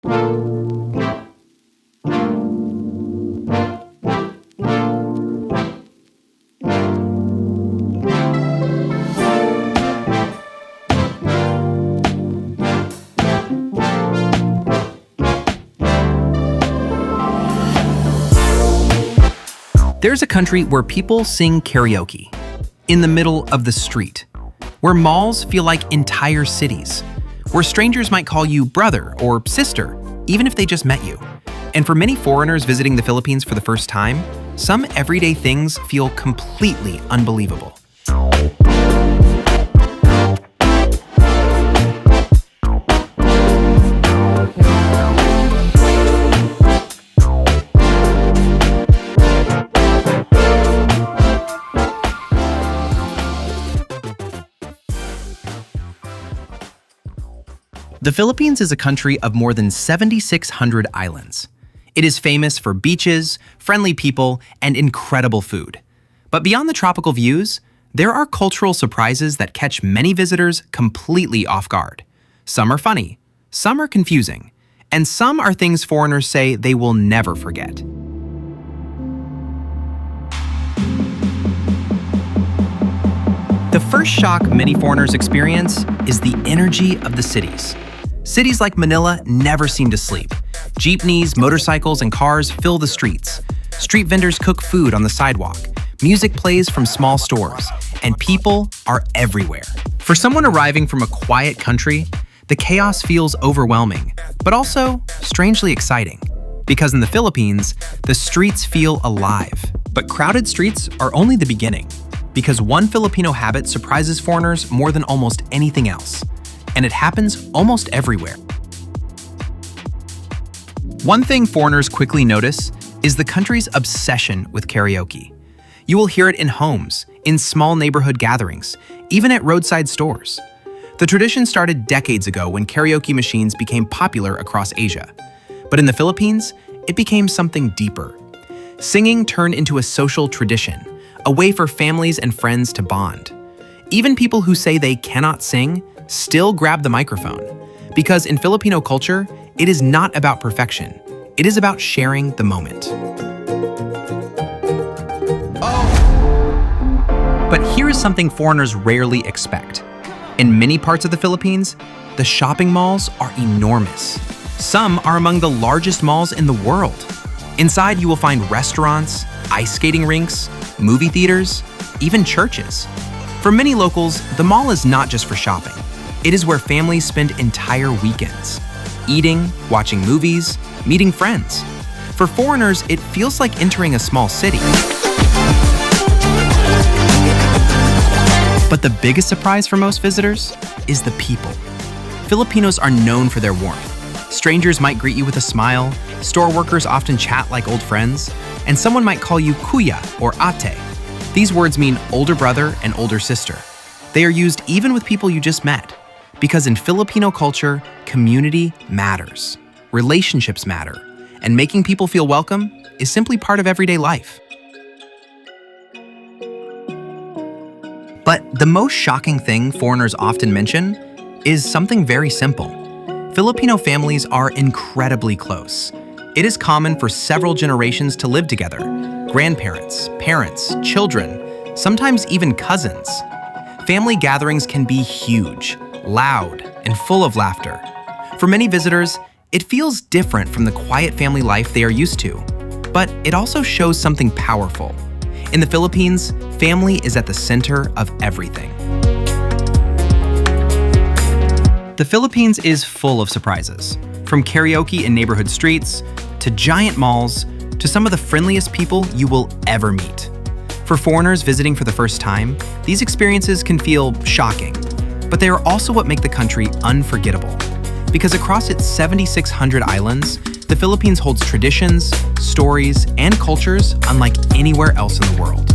There's a country where people sing karaoke in the middle of the street, where malls feel like entire cities, where strangers might call you brother or sister, even if they just met you. And for many foreigners visiting the Philippines for the first time, some everyday things feel completely unbelievable. The Philippines is a country of more than 7,600 islands. It is famous for beaches, friendly people, and incredible food. But beyond the tropical views, there are cultural surprises that catch many visitors completely off guard. Some are funny, some are confusing, and some are things foreigners say they will never forget. The first shock many foreigners experience is the energy of the cities. Cities like Manila never seem to sleep. Jeepneys, motorcycles, and cars fill the streets. Street vendors cook food on the sidewalk. Music plays from small stores, and people are everywhere. For someone arriving from a quiet country, the chaos feels overwhelming, but also strangely exciting. Because in the Philippines, the streets feel alive. But crowded streets are only the beginning, because one Filipino habit surprises foreigners more than almost anything else. And it happens almost everywhere. One thing foreigners quickly notice is the country's obsession with karaoke. You will hear it in homes, in small neighborhood gatherings, even at roadside stores. The tradition started decades ago when karaoke machines became popular across Asia. But in the Philippines, it became something deeper. Singing turned into a social tradition, a way for families and friends to bond. Even people who say they cannot sing still grab the microphone, because in Filipino culture, it is not about perfection. It is about sharing the moment. But here is something foreigners rarely expect. In many parts of the Philippines, the shopping malls are enormous. Some are among the largest malls in the world. Inside, you will find restaurants, ice skating rinks, movie theaters, even churches. For many locals, the mall is not just for shopping. It is where families spend entire weekends, eating, watching movies, meeting friends. For foreigners, it feels like entering a small city. But the biggest surprise for most visitors is the people. Filipinos are known for their warmth. Strangers might greet you with a smile, store workers often chat like old friends, and someone might call you kuya or ate. These words mean older brother and older sister. They are used even with people you just met. Because in Filipino culture, community matters, relationships matter, and making people feel welcome is simply part of everyday life. But the most shocking thing foreigners often mention is something very simple. Filipino families are incredibly close. It is common for several generations to live together: grandparents, parents, children, sometimes even cousins. Family gatherings can be huge, loud, and full of laughter. For many visitors, it feels different from the quiet family life they are used to, but it also shows something powerful. In the Philippines, family is at the center of everything. The Philippines is full of surprises, from karaoke in neighborhood streets, to giant malls, to some of the friendliest people you will ever meet. For foreigners visiting for the first time, these experiences can feel shocking, but they are also what make the country unforgettable. Because across its 7,600 islands, the Philippines holds traditions, stories, and cultures unlike anywhere else in the world.